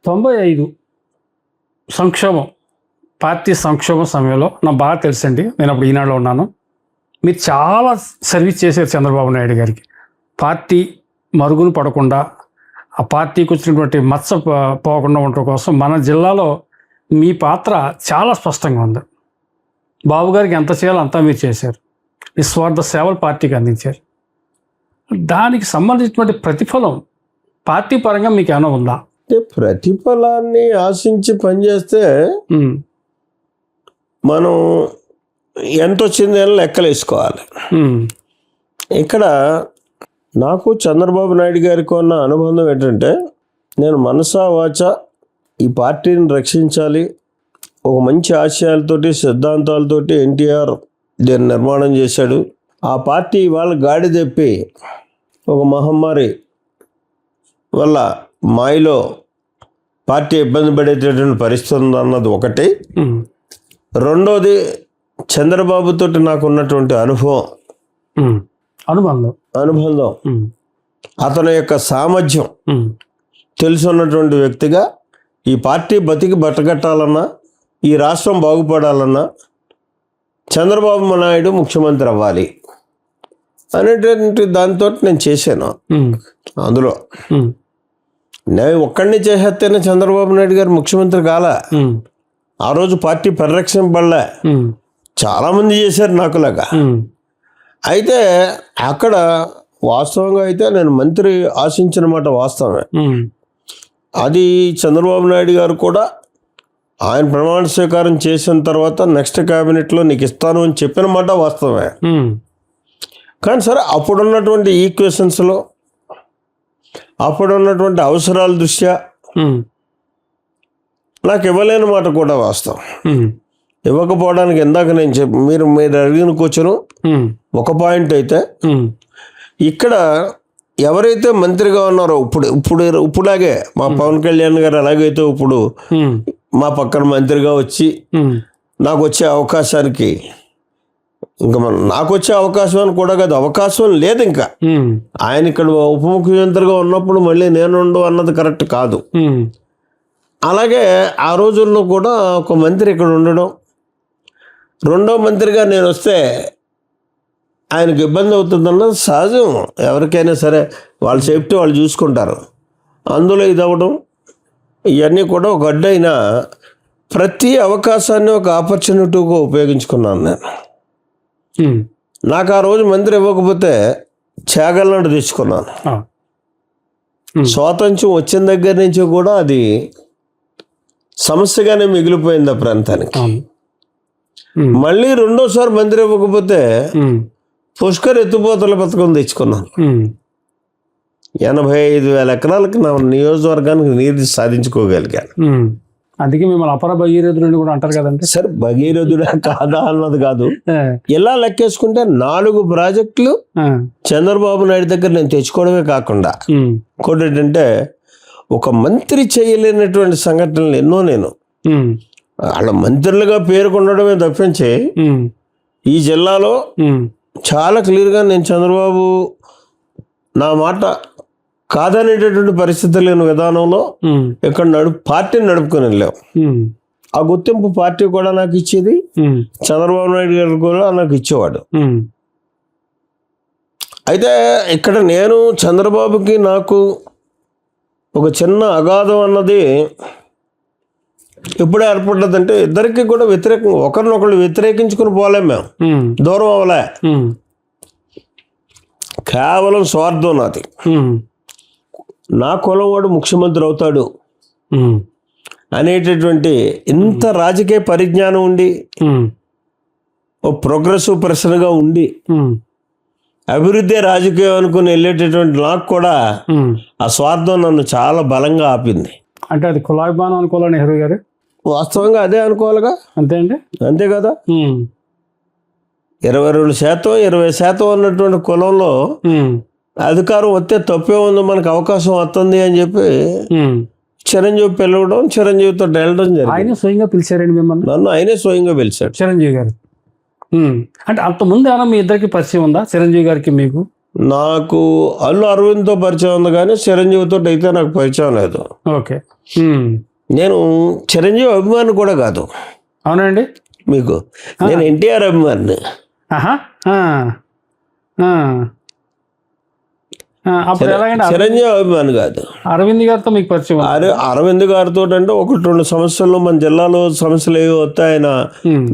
95 సంక్షోభం, పార్టీ సంక్షోభం సమయంలో నాకు బాగా తెలుసండి. నేను అప్పుడు ఈనాడులో ఉన్నాను. మీరు చాలా సర్వీస్ చేశారు చంద్రబాబు నాయుడు గారికి. పార్టీ మరుగున పడకుండా, ఆ పార్టీకి వచ్చినటువంటి మచ్చ పోకుండా ఉండటం కోసం మన జిల్లాలో మీ పాత్ర చాలా స్పష్టంగా ఉంది. బాబు గారికి ఎంత చేయాలో అంతా మీరు చేశారు. నిస్వార్థ సేవలు పార్టీకి అందించారు. దానికి సంబంధించినటువంటి ప్రతిఫలం పార్టీ పరంగా మీకు ఏమైనా ఉందా? ప్రతిఫలాన్ని ఆశించి పనిచేస్తే మనం ఎంత వచ్చింది అని లెక్కలు వేసుకోవాలి. ఇక్కడ నాకు చంద్రబాబు నాయుడు గారికి ఉన్న అనుబంధం ఏంటంటే, నేను మనసా వాచ ఈ పార్టీని రక్షించాలి, ఒక మంచి ఆశయాలతోటి సిద్ధాంతాలతోటి ఎన్టీఆర్ దీన్ని నిర్మాణం చేశాడు. ఆ పార్టీ ఇవాళ గాడి తెప్పి ఒక మహమ్మారి వల్ల మాయలో పార్టీ ఇబ్బంది పడేటటువంటి పరిస్థితి ఉందన్నది ఒకటి. రెండోది, చంద్రబాబుతో నాకు ఉన్నటువంటి అనుబంధం అతని యొక్క సామర్థ్యం తెలుసున్నటువంటి వ్యక్తిగా ఈ పార్టీ బతకట్టాలన్నా, ఈ రాష్ట్రం బాగుపడాలన్నా చంద్రబాబు నాయుడు ముఖ్యమంత్రి అవ్వాలి అనేటువంటి దాంతో నేను చేశాను. అందులో నేను ఒక్కడిని చేసేస్తేనే చంద్రబాబు నాయుడు గారు ముఖ్యమంత్రి కాల. ఆ రోజు పార్టీ పరిరక్షింపబడలే, చాలామంది చేశారు నాకులాగా. అయితే అక్కడ వాస్తవంగా అయితే నేను మంత్రి ఆశించిన మాట వాస్తవమే. అది చంద్రబాబు నాయుడు గారు కూడా ఆయన ప్రమాణ స్వీకారం చేసిన తర్వాత నెక్స్ట్ క్యాబినెట్లో నీకు ఇస్తాను అని చెప్పిన మాట వాస్తవమే. కానీ సరే, అప్పుడున్నటువంటి ఈక్వేషన్స్లో, అప్పుడున్నటువంటి అవసరాల దృష్ట్యా నాకు ఇవ్వలేని మాట కూడా వాస్తవం. ఇవ్వకపోవడానికి ఇందాక నేను మీరు అడిగిన కూర్చొని ఒక పాయింట్ అయితే, ఇక్కడ ఎవరైతే మంత్రిగా ఉన్నారో ఇప్పుడులాగే మా పవన్ కళ్యాణ్ గారు ఎలాగైతే ఇప్పుడు మా పక్కన మంత్రిగా వచ్చి నాకు వచ్చే అవకాశానికి, ఇంకా నాకు వచ్చే అవకాశం అని కూడా కాదు, అవకాశం లేదు. ఇంకా ఆయన ఇక్కడ ఉప ముఖ్యమంత్రిగా ఉన్నప్పుడు మళ్ళీ నేనుండు అన్నది కరెక్ట్ కాదు. అలాగే ఆ రోజుల్లో కూడా ఒక మంత్రి ఇక్కడ ఉండడం, రెండో మంత్రిగా నేను వస్తే ఆయనకు ఇబ్బంది అవుతుందన్నది సహజం. ఎవరికైనా సరే వాళ్ళ సేఫ్టీ వాళ్ళు చూసుకుంటారు. అందులో ఇది అవ్వడం ఇవన్నీ కూడా ఒక అడ్డైనా ప్రతి అవకాశాన్ని ఒక ఆపర్చునిటీగా ఉపయోగించుకున్నాను నేను. నాకు ఆ రోజు మంత్రి ఇవ్వకపోతే చేగలనాడు తెచ్చుకున్నాను. స్వాతంత్ర్యం వచ్చిన దగ్గర నుంచి కూడా అది సమస్యగానే మిగిలిపోయింది ఆ ప్రాంతానికి. మళ్ళీ రెండోసారి మంత్రి ఇవ్వకపోతే పుష్కర్ ఎత్తుపోతల పథకం తెచ్చుకున్నాను. 85,000 ఎకరాలకి నా నియోజకవర్గానికి నీరు సాధించుకోగలిగాను. అందుకే మిమ్మల్ని అపర భగీరథుడు కూడా అంటారు కదండి. సరే, భగీరథుడా కాదా అన్నది కాదు. ఇలా లెక్కేసుకుంటే 4 ప్రాజెక్టులు చంద్రబాబు నాయుడు దగ్గర నేను తెచ్చుకోవడమే కాకుండా ఇంకోటి ఏంటంటే, ఒక మంత్రి చేయలేనటువంటి సంఘటనలు ఎన్నో నేను వాళ్ళ మంత్రులుగా పేర్కొనడమే తప్పించి ఈ జిల్లాలో చాలా క్లియర్గా నేను చంద్రబాబు నా మాట కాదనేటటువంటి పరిస్థితి లేని విధానంలో ఇక్కడ పార్టీని నడుపుకొని వెళ్ళాం. ఆ గుర్తింపు పార్టీ కూడా నాకు ఇచ్చేది, చంద్రబాబు నాయుడు గారు కూడా నాకు ఇచ్చేవాడు. అయితే ఇక్కడ నేను చంద్రబాబుకి నాకు ఒక చిన్న అగాధం అన్నది ఎప్పుడు ఏర్పడ్డదంటే, ఇద్దరికి కూడా వ్యతిరేకం, ఒకరినొకరు వ్యతిరేకించుకుని పోలేం, మేము దూరం అవ్వలే. కేవలం స్వార్థం నాది. నా కులం వాడు ముఖ్యమంత్రి అవుతాడు అనేటటువంటి ఇంత రాజకీయ పరిజ్ఞానం ఉండి, ఓ ప్రోగ్రెసివ్ పర్సన్గా ఉండి, అభివృద్ధి రాజకీయం అనుకుని వెళ్ళేటటువంటి నాకు కూడా ఆ స్వార్థం నన్ను చాలా బలంగా ఆపింది. అంటే అది కులాభిమానం అనుకోవాలి నెహ్రూ గారు. వాస్తవంగా అదే అనుకోవాలిగా. అంతే అండి, అంతే కదా. 22% 20% ఉన్నటువంటి కులంలో అధికారం వస్తే తప్పే ఉంది, మనకు అవకాశం వస్తుంది అని చెప్పి చిరంజీవి పిలవడం, చిరంజీవితో వెళ్ళడం జరిగింది. ఆయన స్వయంగా పిలిచారండి మిమ్మల్ని? నన్ను ఆయనే స్వయంగా పిలిచాడు, చిరంజీవి గారు. అంటే అంతకుముందు ఏమైనా మీ ఇద్దరికి పరిచయం ఉందా, చిరంజీవి గారికి మీకు? నాకు అల్లు అరవింద్తో పరిచయం ఉంది కానీ చిరంజీవితో అయితే నాకు పరిచయం లేదు. ఓకే. నేను చిరంజీవి అభిమాని కూడా కాదు. అవునండి. మీకు నేను ఎన్టీఆర్ అభిమాని. ఆహా. అప్పుడు ఎలాగండి? చిరంజీవి అభిమాని కాదు. అరవింద్ గారితో మీకు పరిచయం? అరవింద్ గారితో అంటే 1-2 సమస్యల్లో మన జిల్లాలో సమస్యలు ఏవి వస్తే ఆయన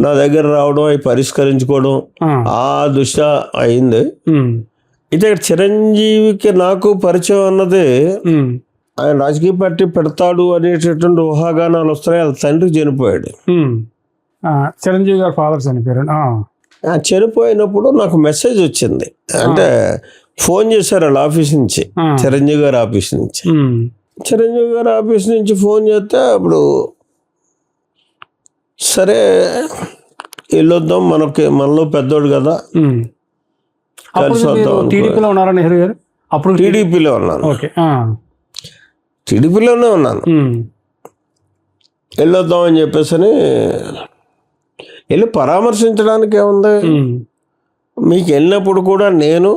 నా దగ్గర రావడం, అవి పరిష్కరించుకోవడం ఆ దృష్ట్యా అయింది. అయితే ఇక్కడ చిరంజీవికి నాకు పరిచయం అన్నది ఆయన రాజకీయ పార్టీ పెడతాడు అనేటటువంటి ఊహాగానాలు వస్తాయి. వాళ్ళ తండ్రి చనిపోయాడు. చిరంజీవి గారు ఫాదర్ చనిపోయారు. చనిపోయినప్పుడు నాకు మెసేజ్ వచ్చింది. అంటే ఫోన్ చేశారు వాళ్ళ ఆఫీస్ నుంచి, చిరంజీవి గారి ఆఫీస్ నుంచి. చిరంజీవి గారి ఆఫీస్ నుంచి ఫోన్ చేస్తే అప్పుడు సరే వెళ్ళొద్దాం, మనలో పెద్దోడు కదా, కలిసి వద్దాం. టీడీపీలో ఉన్నారా నెహ్రూ గారు? అప్పుడు టీడీపీలో ఉన్నాను. ఓకే. టీడీపీలోనే ఉన్నాను. వెళ్ళొద్దాం అని చెప్పేసి వెళ్ళి పరామర్శించడానికి ఏముంది, మీకు వెళ్ళినప్పుడు కూడా నేను,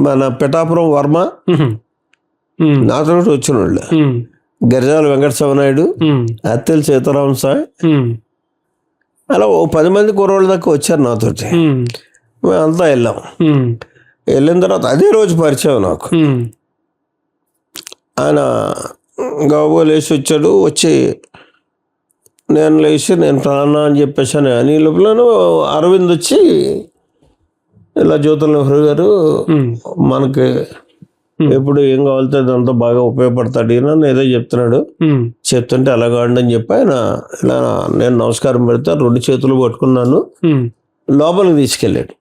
మన పిఠాపురం వర్మ, నాతో వచ్చిన వాళ్ళు గిరిజాల వెంకటస్వామి నాయుడు, అత్తెల సీతారాం సాయి, అలా 10 మంది కుర్రోళ్ళ దాకా వచ్చారు నాతోటి. మేమంతా వెళ్ళాం. వెళ్ళిన తర్వాత అదే రోజు పరిచయం నాకు. ఆయన గౌబో లేచి వచ్చాడు. వచ్చి నేను లేచి నేను ప్రాణ అని చెప్పేసాను. అని లోపలను అరవింద్ వచ్చి ఇలా జ్యోతుల నెహ్రూ గారు మనకి ఎప్పుడు ఏం కావాలితే అదంతా బాగా ఉపయోగపడతాడు ఈయన ఏదో చెప్తున్నాడు, చెప్తుంటే అలాగా అని చెప్పి ఆయన ఇలా నేను నమస్కారం పెడతా 2 చేతులు పట్టుకున్నాను. లోపలికి తీసుకెళ్ళాడు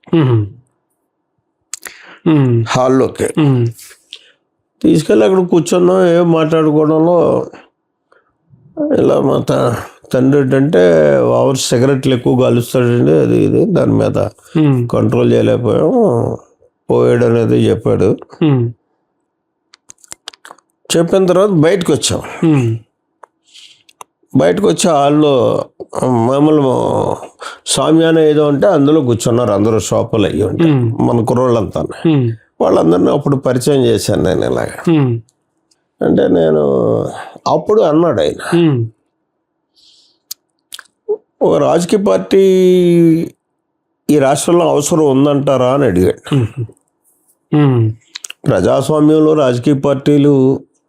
హాల్లోకి. తీసుకెళ్ళి అక్కడ కూర్చున్నాం. ఏం మాట్లాడుకోవడంలో ఇలా మా తండ్రి ఏంటంటే ఓవర్ సిగరెట్లు ఎక్కువ కాలుస్తాడండి, అది ఇది, దాని మీద కంట్రోల్ చేయలేకపోయాం, పోయాడు అనేది చెప్పాడు. చెప్పిన తర్వాత బయటకు వచ్చాం. బయటకు వచ్చి హాల్లో మామూలు సామ్యాన ఏదో ఉంటే అందులో కూర్చున్నారు. అందరూ షాపులు అయ్యి ఉంటాయి మన కుర్రోళ్ళంతా. వాళ్ళందరినీ అప్పుడు పరిచయం చేశాను నేను. ఇలాగ అంటే నేను అప్పుడు అన్నాడు ఆయన, ఒక రాజకీయ పార్టీ ఈ రాష్ట్రంలో అవసరం ఉందంటారా అని అడిగాడు. ప్రజాస్వామ్యంలో రాజకీయ పార్టీలు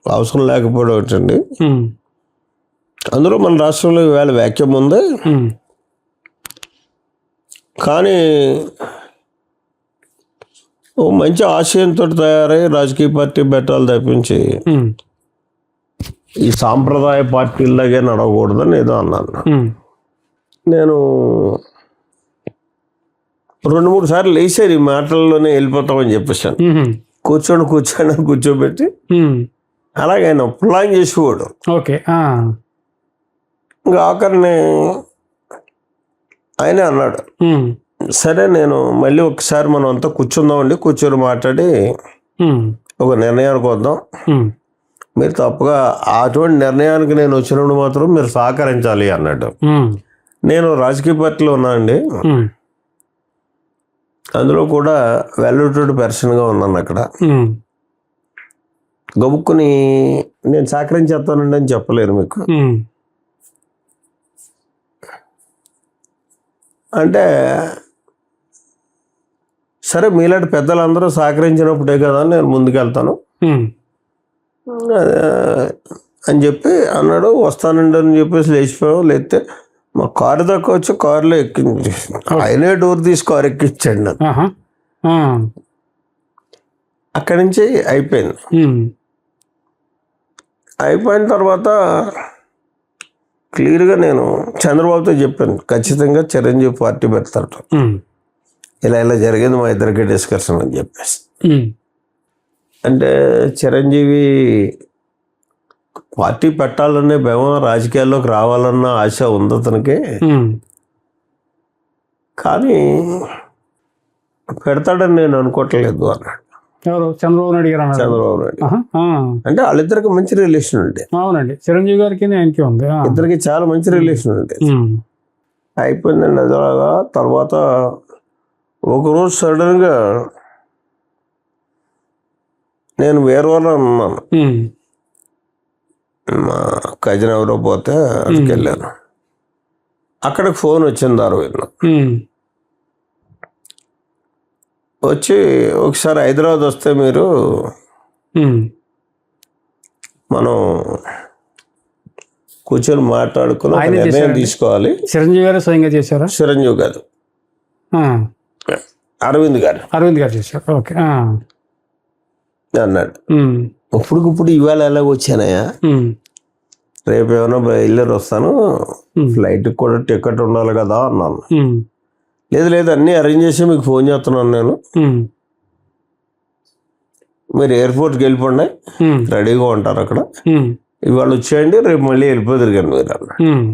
అవసరం లేకపోవడం ఏంటండి, అందులో మన రాష్ట్రంలో ఈవేళ వ్యాక్యం ఉంది. కానీ ఓ మంచి ఆశయంతో తయారై రాజకీయ పార్టీ పెట్టాలి తప్పించి ఈ సాంప్రదాయ పార్టీలాగే నడవకూడదని ఏదో అన్నాను. నేను 2-3 సార్లు లేచారు ఈ మాటల్లోనే వెళ్ళిపోతామని చెప్పేసాను. కూర్చోబెట్టి అలాగే ఆయన ప్లాన్ చేసేవాడు. ఓకే. ఇంకా ఆఖరిని ఆయనే అన్నాడు, సరే నేను మళ్ళీ ఒకసారి మనం అంతా కూర్చుందామండి, కూర్చొని మాట్లాడి ఒక నిర్ణయానికి వద్దాం. మీరు తప్పుగా అటువంటి నిర్ణయానికి నేను వచ్చినప్పుడు మాత్రం మీరు సహకరించాలి అన్నాడు. నేను రాజకీయ పార్టీలో ఉన్నానండి, అందులో కూడా వెల్లుటెడ్ పర్సన్గా ఉన్నాను. అక్కడ గబుక్కుని నేను సహకరించేస్తానండి అని చెప్పలేరు మీకు. అంటే సరే మీలాంటి పెద్దలందరూ సహకరించినప్పుడే కదా నేను ముందుకెళ్తాను అని చెప్పి అన్నాడు. వస్తానండి అని చెప్పేసి లేచిపోయాం. లేస్తే మా కారు దాకా వచ్చి కారులో ఎక్కించి ఆయనే డోర్ తీసి కారు ఎక్కించాడు నాకు. అక్కడి నుంచి అయిపోయింది. అయిపోయిన తర్వాత క్లియర్గా నేను చంద్రబాబుతో చెప్పాను, ఖచ్చితంగా చిరంజీవి పార్టీ పెడతాడు, ఇలా జరిగింది మా ఇద్దరికి డిస్కషన్ అని చెప్పేసి. అంటే చిరంజీవి పార్టీ పెట్టాలనే భయం, రాజకీయాల్లోకి రావాలన్న ఆశ ఉంది అతనికి. కానీ పెడతాడని నేను అనుకోవట్లేదు అన్నాడు. చంద్రబాబు నాయుడు గారు? చంద్రబాబు నాయుడు అంటే వాళ్ళిద్దరికి మంచి రిలేషన్ ఉండే. అవునండి, చిరంజీవి గారికి ఆయనకి ఉంది, ఇద్దరికి చాలా మంచి రిలేషన్ ఉండే. అయిపోయిందండి అదిలాగా. తర్వాత ఒకరోజు సడన్గా నేను వేరేవాళ్ళు ఉన్నాను, ఉమ్, మా కజిన్ ఎవరో పోతే అక్కడికి వెళ్ళాను. అక్కడికి ఫోన్ వచ్చింది అరవింద్ ఉమ్, వచ్చి, ఒకసారి హైదరాబాద్ వస్తే మీరు ఉమ్, మనం కూర్చొని మాట్లాడుకుని ఒక ఆయనే నిర్ణయం చేశారండి? తీసుకోవాలి. చిరంజీవి గారు స్వయంగా చేశారా? చిరంజీవి గారు, ఆ, అరవింద్ గారు అరవింద్ గారు చేశారు. ఓకే. ఆ, అన్నాడు. ఉమ్, ఇప్పుడుకిప్పుడు ఇవాళ ఎలాగ వచ్చానయ్యా, ఉమ్, రేపు ఏమైనా బయలుదేరి వస్తాను, ఫ్లైట్కి కూడా టికెట్ ఉండాలి కదా అన్నాను. ఉమ్, లేదు అన్నీ అరేంజ్ చేసి మీకు ఫోన్ చేస్తున్నాను నేను, ఉమ్, మీరు ఎయిర్పోర్ట్కి వెళ్ళిపోండి, ఉమ్, రెడీగా ఉంటారు అక్కడ, ఉమ్, ఇవాళ వచ్చేయండి, రేపు మళ్ళీ వెళ్ళిపోతారు కానీ మీరు అన్న. ఉమ్,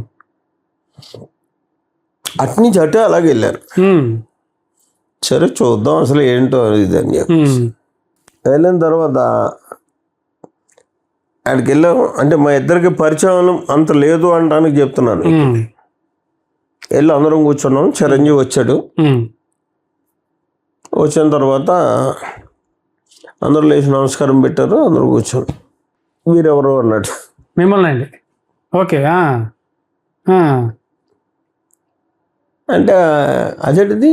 అటు నుంచి అటే అలాగే వెళ్ళాను. ఉమ్, సరే చూద్దాం అసలు ఏంటో ఇది అని చెప్పి ఉమ్, వెళ్ళిన తర్వాత ఆడికి వెళ్ళాం. అంటే మా ఇద్దరికి పరిచయం అంత లేదు అనడానికి చెప్తున్నాను. ఉమ్, వెళ్ళి అందరం కూర్చున్నాం. చిరంజీవి వచ్చాడు. ఉమ్, వచ్చిన తర్వాత అందరూ లేచి నమస్కారం పెట్టారు. అందరూ కూర్చొని మీరెవరు అన్నట్టు. మిమ్మల్ని అండి. ఓకే. ఆ, ఆ, అంటే అదేంటిది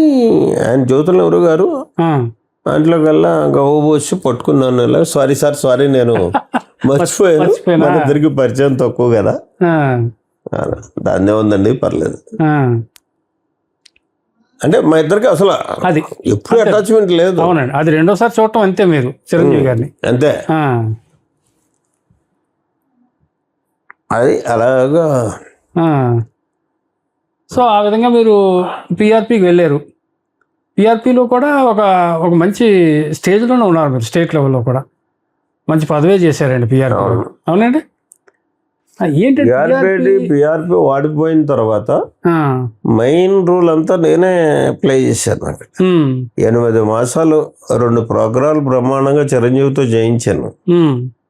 ఆయన జ్యోతుల ఎవరు గారు ఆ, దాంట్లో కల్లా గవ్వబోసి పట్టుకున్నాను. ఇలా సారీ నేను మర్చిపోయాను, మర్చిపోయానా? మన ఇద్దరికి పరిచయం తక్కువ కదా. ఆ, దాన్నే ఉందండి, పర్లేదు. ఆ, అంటే మా ఇద్దరికి అసలు అది ఎప్పుడు అటాచ్మెంట్ లేదు. అవునండి. అది రెండోసారి చూడటం అంతే మీరు చిరంజీవి గారిని. అంతే. ఆ, అది అలాగా. ఆ. సో ఆ విధంగా మీరు పిఆర్పికి వెళ్ళారు. పిఆర్పిలో కూడా ఒక ఒక మంచి స్టేజ్లోనే ఉన్నారు మీరు, స్టేట్ లెవెల్లో కూడా మంచి పదవే చేశారండి పిఆర్పి. అవునండి. ఏంటంటే పిఆర్పి వాడిపోయిన తర్వాత మెయిన్ రూల్ అంతా నేనే ప్లే చేశాను. అక్కడ 8 మాసాలు 2 ప్రోగ్రాలు బ్రహ్మాండంగా చిరంజీవితో జయించాను.